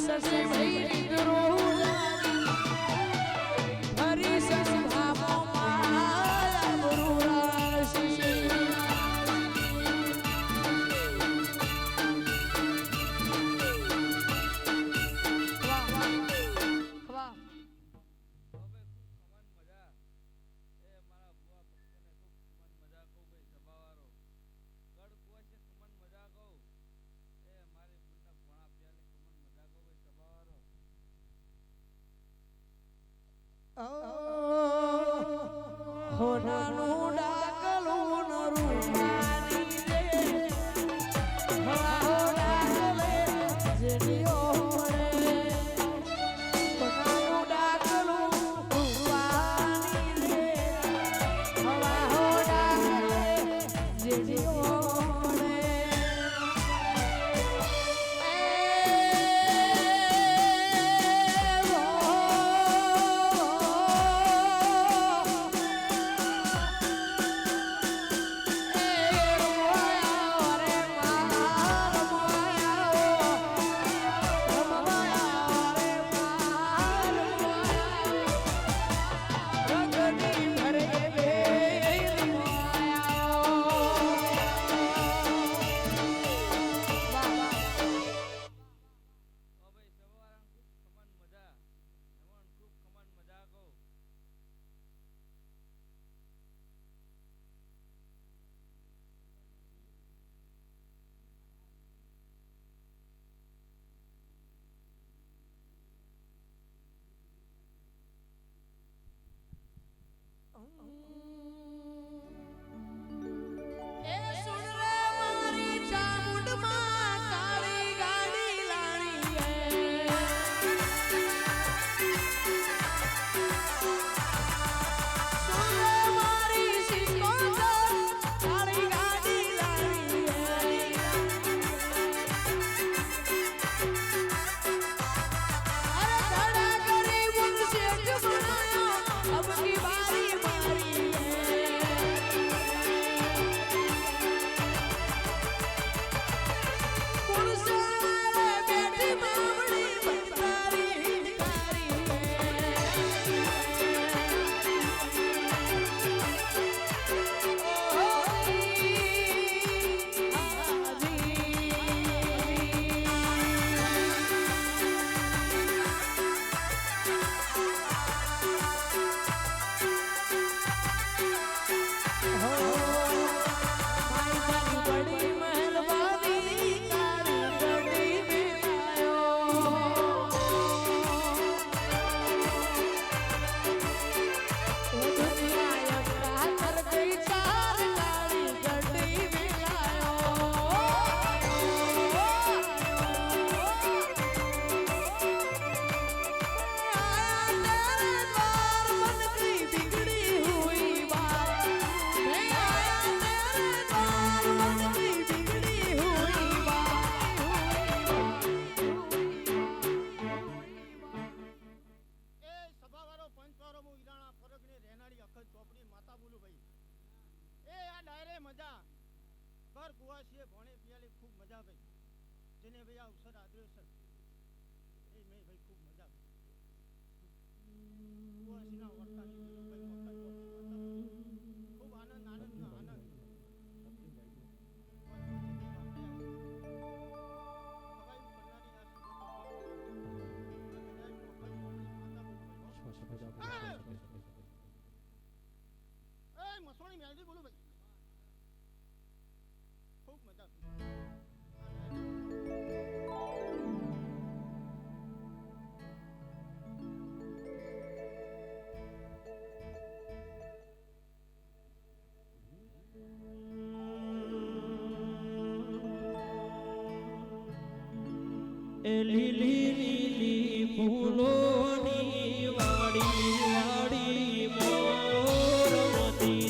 સસે ભઈ દીકરો જેને ભાઈ આ અવસર આદર્યો છે એ મેં ભાઈ ખૂબ મજા આવી. કુવાસીના વર્તાની ભાઈ ખૂબ આનંદ આનંદ આનંદ. મસોણી મેલડી બોલું ભાઈ ખૂબ મજા લીલી લીલી ફૂલોની વાડી વાડી મોરવતી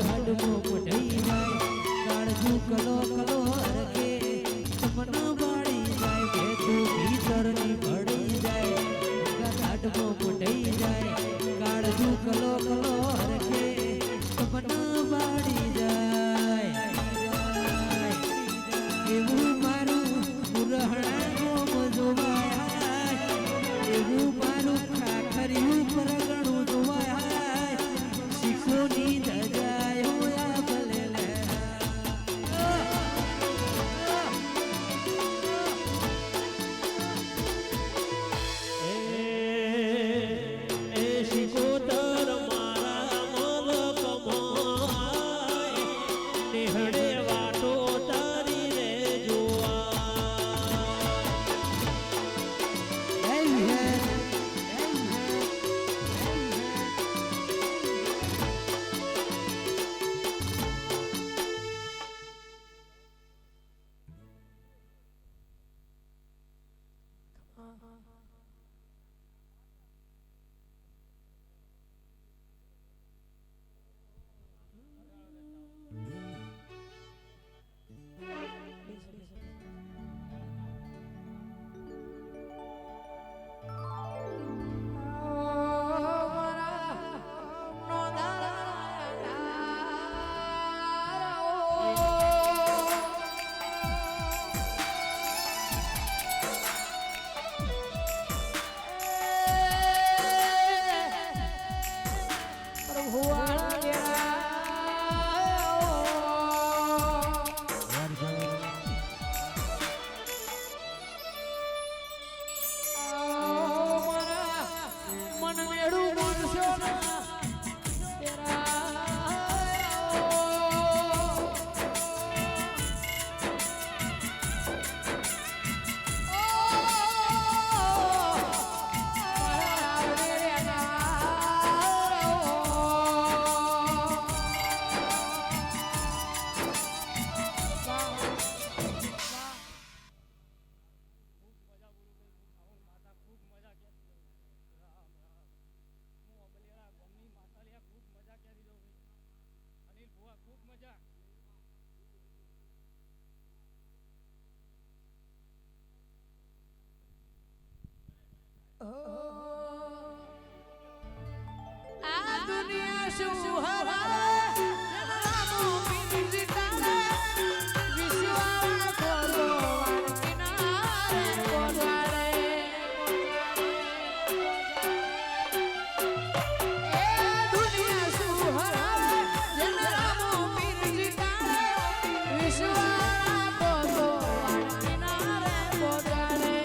હાડમો મોઢઈ જાય કાળજુ કલો કલો હરકે મન બાળી જાય ભેતું ભીતરની ભળી જાય હાડમો મોઢઈ જાય કાળજુ કલો કલો હરકે મન બાળી જાય એવું મારું પુરહણા ગોમ જોવાય એવું મારું ખાખર્યું પરગણું જોવાય શીખોની ધજાયો આ ભલે લે એ શીખોતર મારા મલ કમાય નેહડે વાટો તારી રે જોવા આ દુનિયા શું હરાય રામો પીર તારે વિશ્વાસ કરો કિનારે કોદારે એ દુનિયા શું હરાય રામો પીર તારે વિશ્વાસ કરો કિનારે કોદારે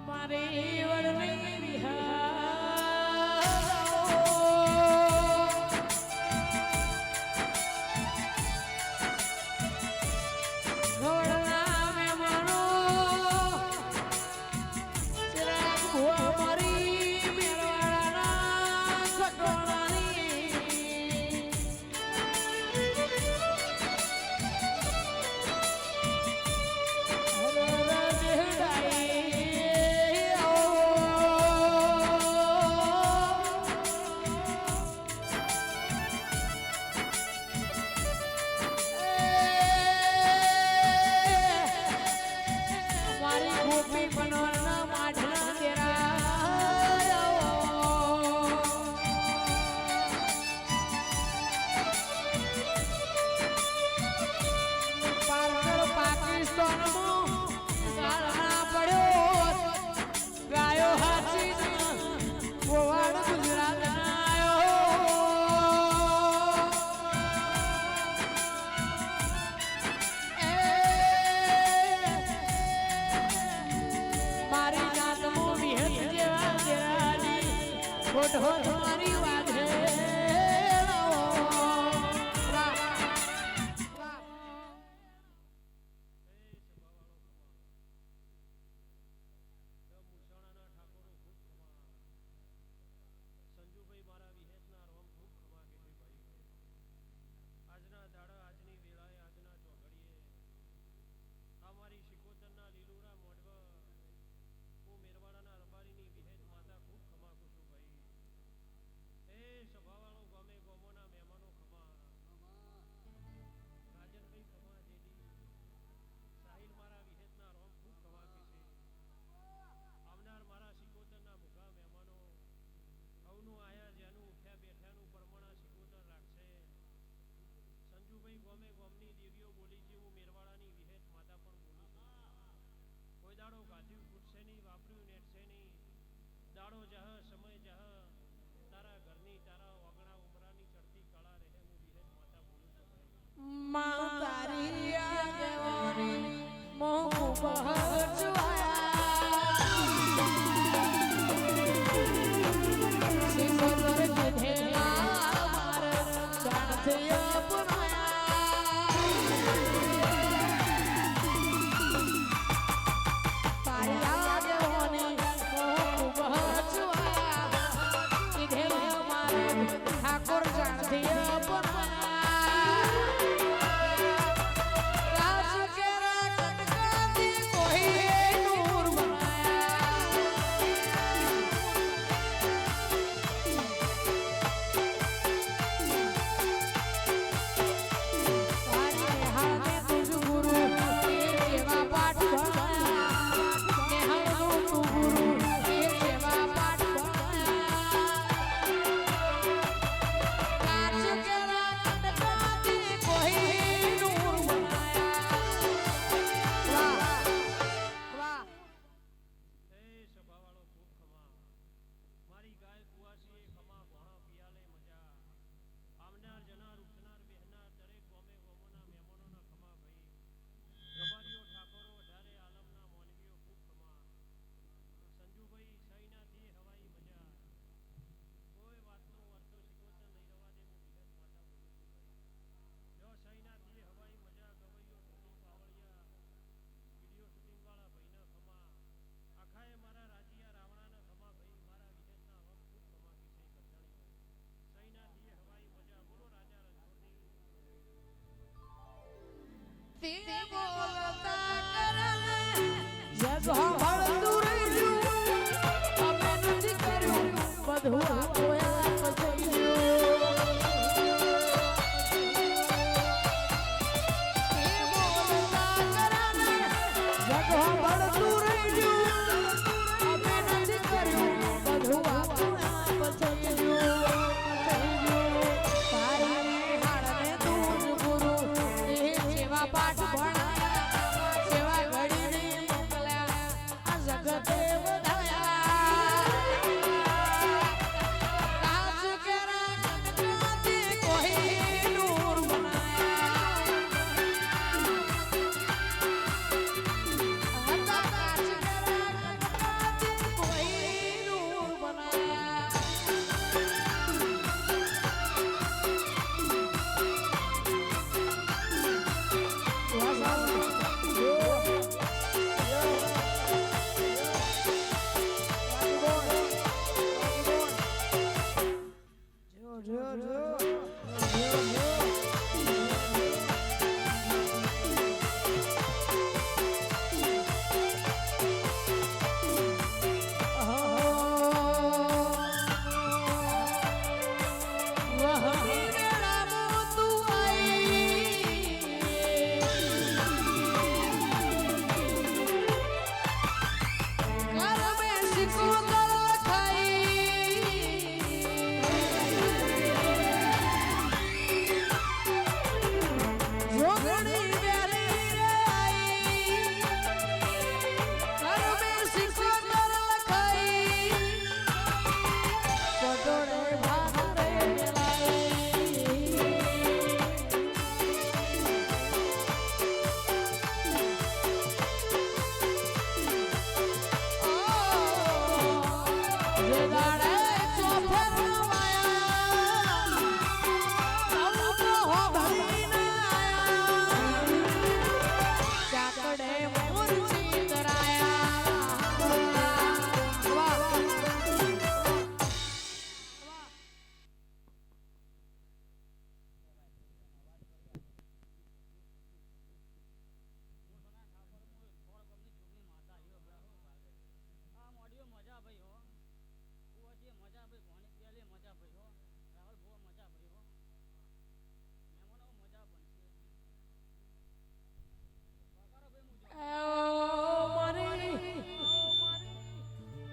મારી વડની વિહાર તમારી વાત હે સંજુભાઈ મારા વિહેતના રોમ ખૂબ ખમા કે ભાઈ આજના દાડા આજની વેળાએ આજના ચોઘડીએ અમારી શિકોતરના લીલુડા મોઢવા હું મેરવાડાના રબારીની વિહેત માતા ખૂબ ખમા કુશું ભાઈ એ સભાવાળો ગમે ગોમોના મહેમાનો ખમા રાજનભાઈ ખમા જેડી સાહિલ મારા વિહેતના રોમ ખૂબ ખમા કે છે આવનાર મારા શિકોતરના મુખા મહેમાનો અવનું આયા જેનું ઉઠ્યા બેઠાનું પરમણા શિકોતર રાખશે સંજુભાઈ ગોમે ગોમની દેવીઓ બોલી છે હું મેરવાડાની વિહેત માતા પણ બોલું છું કોઈ દાડો ગાધ્યું ફૂટશે નહીં વાપર્યું નેટશે નહીં દાડો જહ સમય જહ તારા ઘરની તારા વગણા ઉમરાની ચડતી કળા રહે હું વિહેત માતા બોલું છું માં તારી આગેવાની મોહ બહચવાયા સિંગોદર કીધેલા માર જાણથી અપનાયા તારી આગેવાની મોહ બહચવાયા કીધેલા માર ઠાકોર જાણથી તે બોલતા કરને જગ હળતું રહ્યું અમે નથી કર્યું બધું આપોયા પછી તે બોલતા કરને જગ હળતું રહ્યું અમે નથી કર્યું બધું આપોયા પછી તારી હાડને તું ગુરુ એ જેવા પાઠ ભણાયા જો જો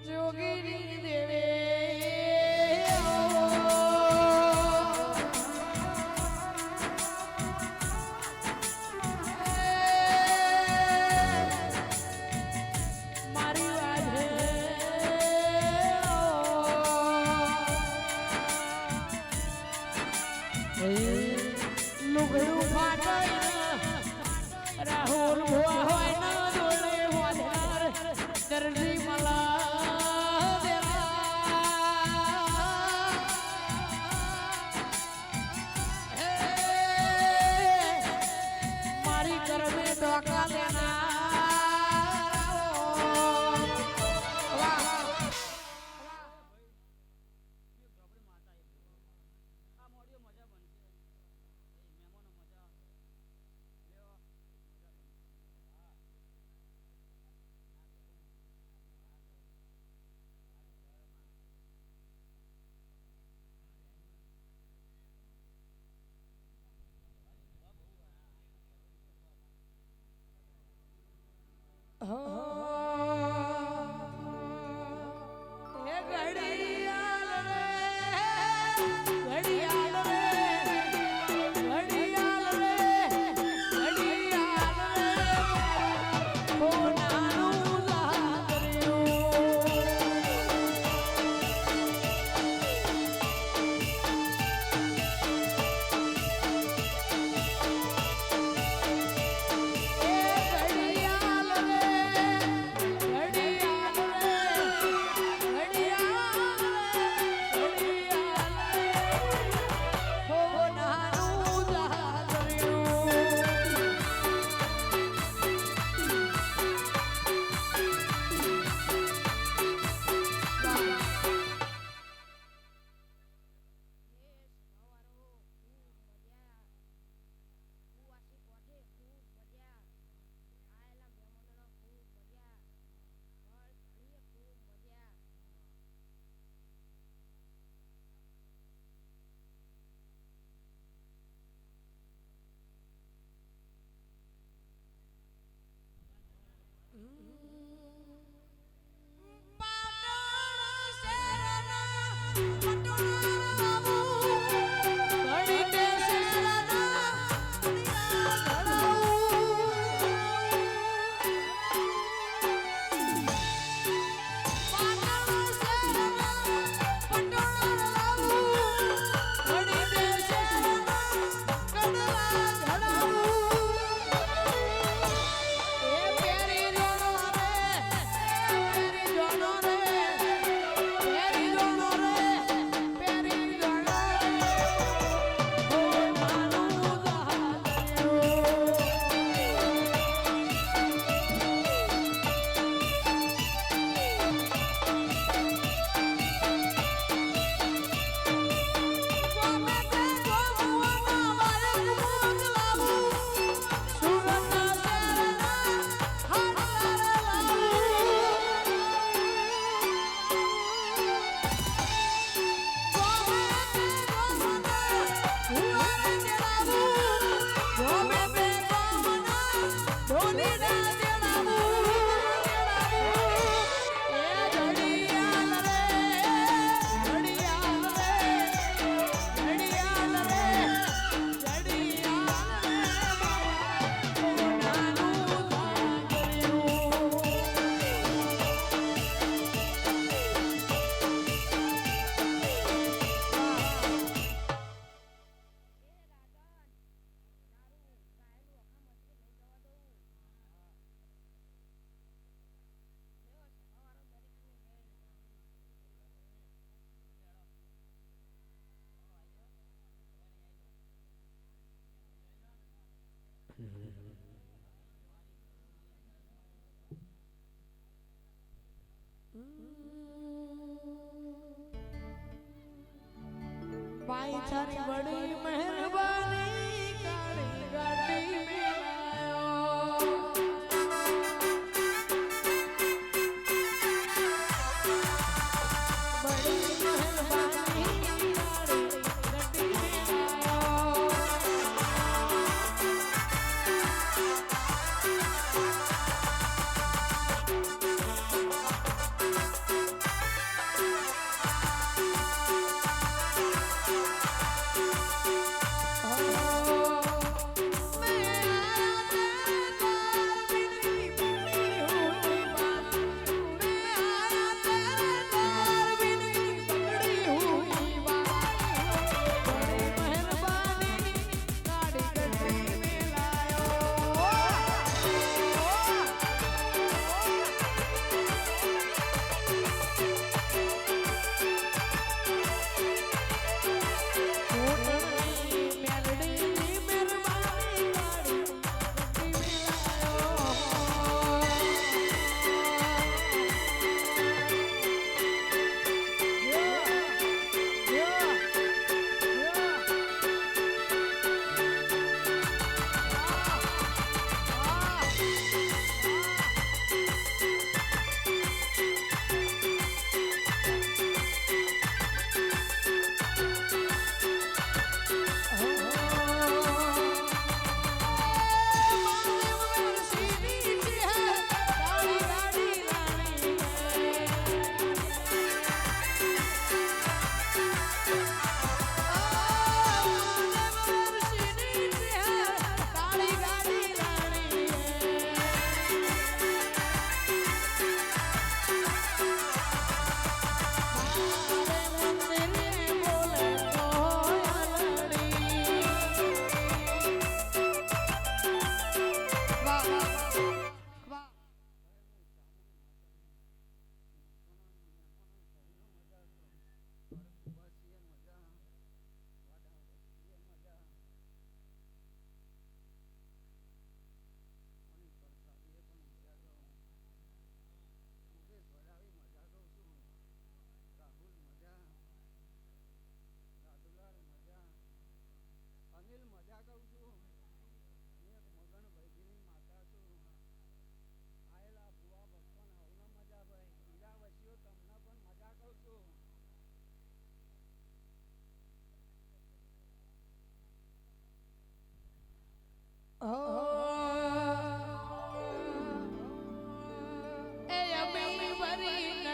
જોગીની દેવે મારી વાજે લુગડું ફાટાઈ રાહુલ ભુવા હોય ના જોડે વાધાર દરજી મલા મારી કરમે ડોકા લેના ભાઈ તારી બડી મહેરબાની કાળી ગાડી મેલાયો બડી મહેરબાની કાળી ગાડી મેલાયો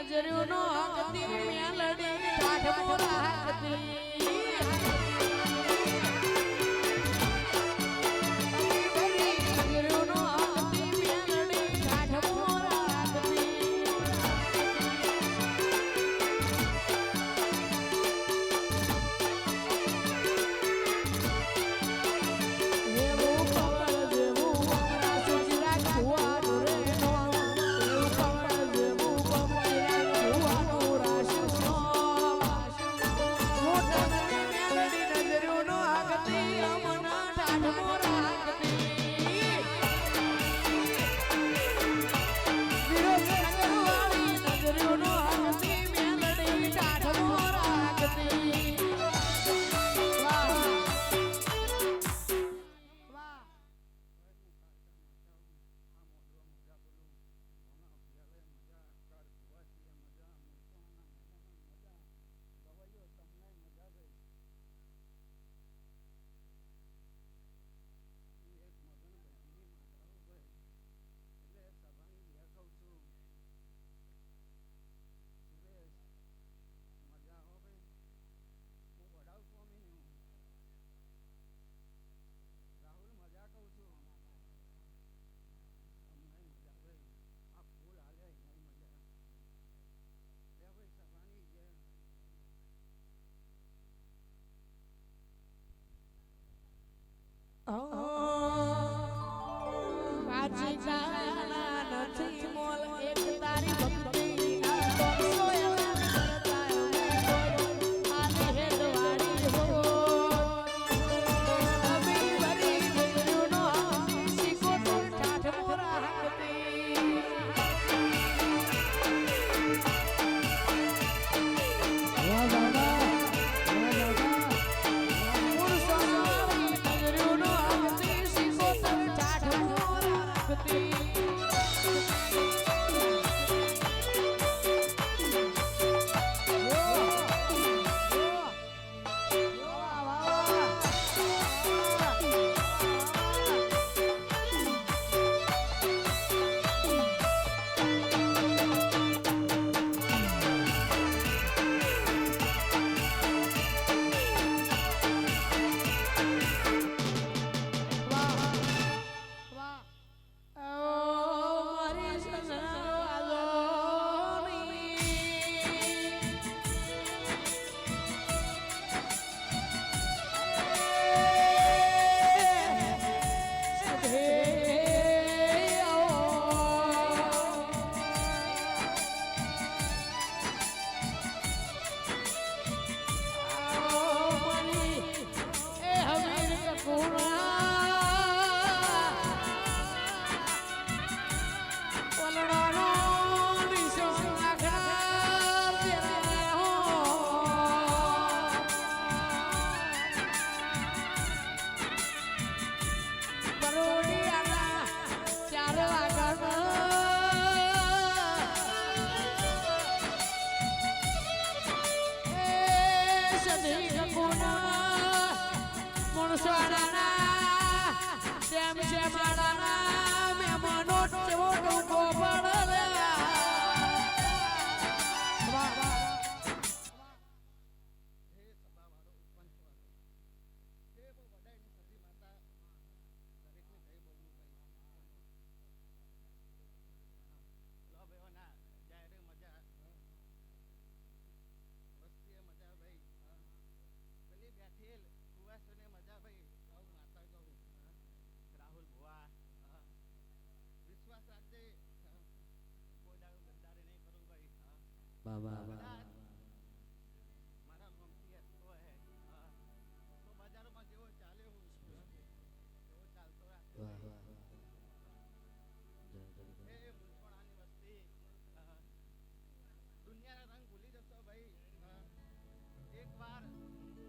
નજરનો હકતી મેલડી ઠાઠ મોરા હકતી સોનાના તેમ છે માળાના મહેમાનો કેવો ટૂંકો પડે વાહ વાહ હે સદાવાળો પંચવાળો હે બહુ વડાઈની સતી માતા દરેકને જય બોલવું ભાઈ લો ભાઈઓ ના જાય રે મજા વસ્તીએ મજા ભાઈ પેલી બેઠેલ કુવાસોને મજા ભાઈ આવું માતા કહું રાહુલ ભુવા વિશ્વાસ રાખજે કોઈ દાડો ગદ્દારી નહીં કરું ભાઈ બાબા કદાચ મારા મમ્મી હસતો હે તો બજારોમાં જેવો ચાલ્યો હું એવો ચાલતો રાખતો વાહ એ વાહ મૂંછોડાની વસ્તી દુનિયાના રંગ ભૂલી જશો ભાઈ એકવાર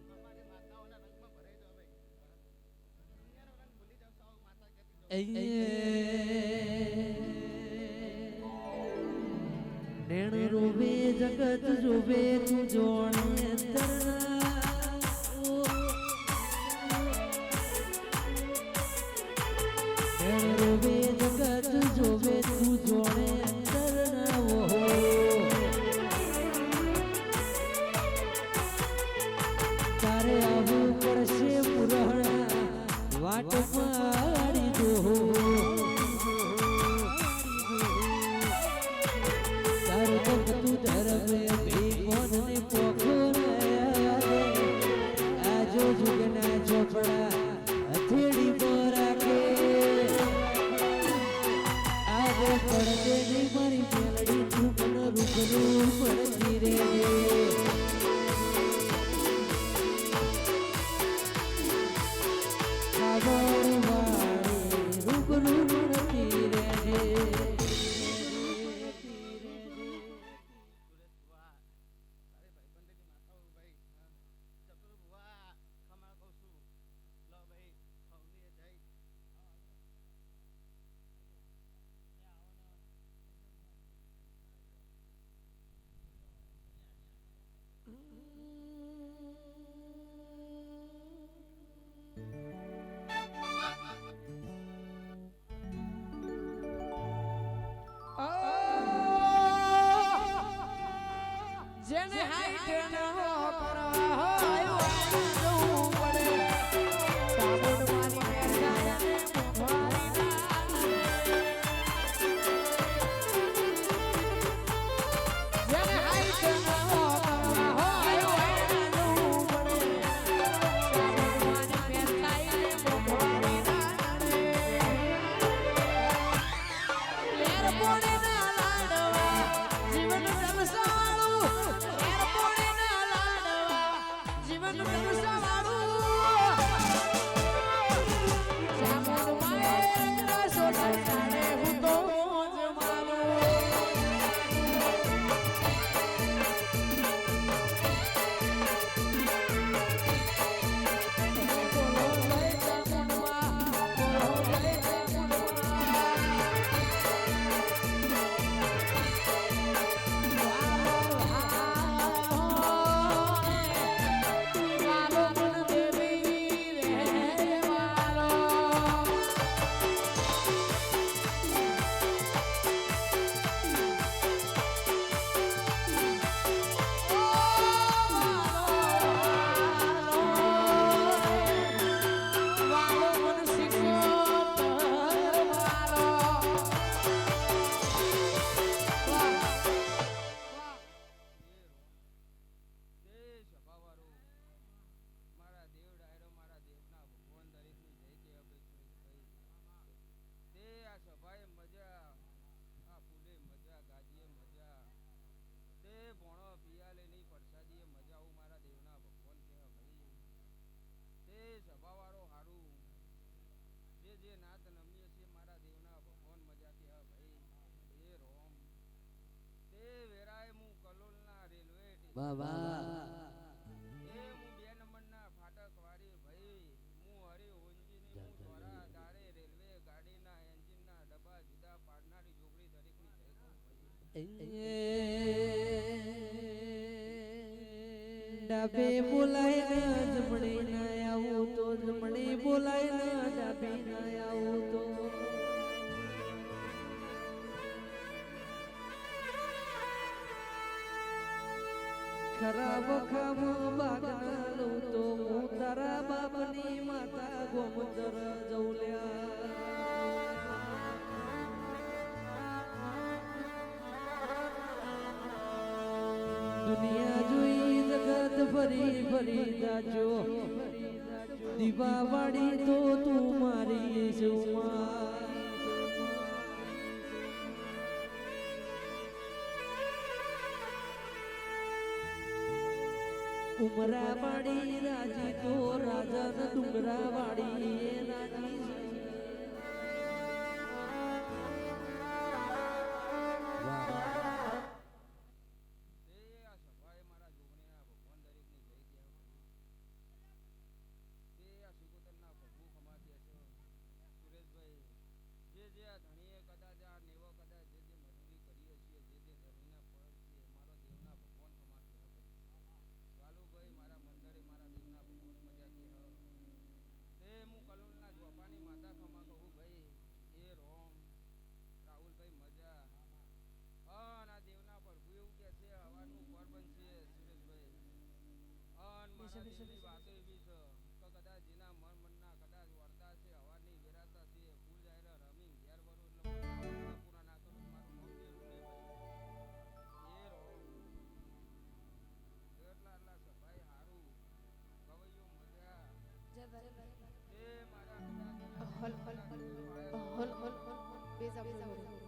તમારી માતાઓના રંગમાં ભરાઈ જાઓ ભાઈ દુનિયાનો રંગ ભૂલી જશો આવું માતા કહેતી નેણ રૂબે જગત રૂબે તું જોણે નેણ રૂબે જગત જોવે તું જોણે અંતરનાવો તારે આવવું પડશે પુરહણા વાટ મારી દો તારો ભક્તુ ધર્મે ભીમોને પોખરાયા આજો જુગના ચોપડા હથેળી પર રાખે આગે પડદે ની મારી મેલડી તું મન રૂબરૂ પડતી રે ખાવડ વાળી રૂબરૂ પડતી રે સુરેશ ભુવા તારે ભાઈબંધની માતાઓ ભાઈ ચતુર ભુવા ખમા કહું છું લો ભાઈ ખવની જઈ જેને હાઈટ ન કરવા હોય જવું પડે સાબુડ મારી મેરજાય ને મુખવારી જેને હાઈટ ન કરવા હોય જવું પડે સાબુડ મારી મેરજાય ને મુખવારી લેર પોડે ના લાડવા જીવન જલસાળું જીવન જલસાવાળું ચામુંડ માએ સોના ચાલે હું તો મોજ મારું બોલો જય ચામુંડમાં બોલો જય ચામુંડમાં મારો ગુણ દેવી રે મારો મારો ગુણ શીખો મારો દેશ અભાવારો મારા દેવ ડાયરો મારા દેવના ભગવાન દરેકની જય કે અભય સુરેશભાઈ તે આ સભાએ મજા આ ફૂલે મજા ગાજીએ મજા તે ભોણો પિયાલે ની પ્રસાદીએ મજા આવું મારા દેવના ભગવાન કહેવા ભાઈ તે સભાવાળો હારું જે નાત નમીએ છે મારા દેવના ભગવાન મજા કહેવા ભાઈ એ રોમ તે વેરાય હું કલોલના રેલવે બાબા એ હું 2 નંબરના ફાટક વાળી ભાઈ હું હરી ઓંજીની હું દ્વારા દારે રેલવે ગાડીના એન્જિનના ડબ્બા જુદા પાડનારી જોગડી દરેકની જય કહું ભાઈ ડાબે બોલાય જમણે ના આવું તો જમણે ખરાબ ખામ બાગના લઉં તો હું તારા બાપની માતા ગોમતર જવલ્યા દુનિયા જોઈ જગત ફરી ફરી જાજો દીવાવાળી તો તું મારી સુમા ઉમરા વાળી રાજી તો રાજા ન ડુંગરા વાળી એ રાજી તે આ સભાએ મારા જોગણીના ભગવાન દરેકની જય કહેવાય. તે આ સિકોતરના પ્રભુ ખમા કહે છે સુરેશભાઈ, જે આ ધણીએ કદાચ આ નેવો કદાચ જે મજૂરી કરીએ છીએ, જે ધણીના ફળ છે મારો દેવના ભગવાન ખમા કહેવાય. વાલુભાઈ મારા મંદિરે મારા દેવના ભગવાન મજા કે તે હું કલોલના જોપાની માતા ખમા કહું ભાઈ એ રોમ રાહુલભાઈ મજા અન આ દેવના પ્રભુ એવું કે છે હવાનું પર બનશે સુરેશભાઈ અન મારા દેવની વાતો એવી છે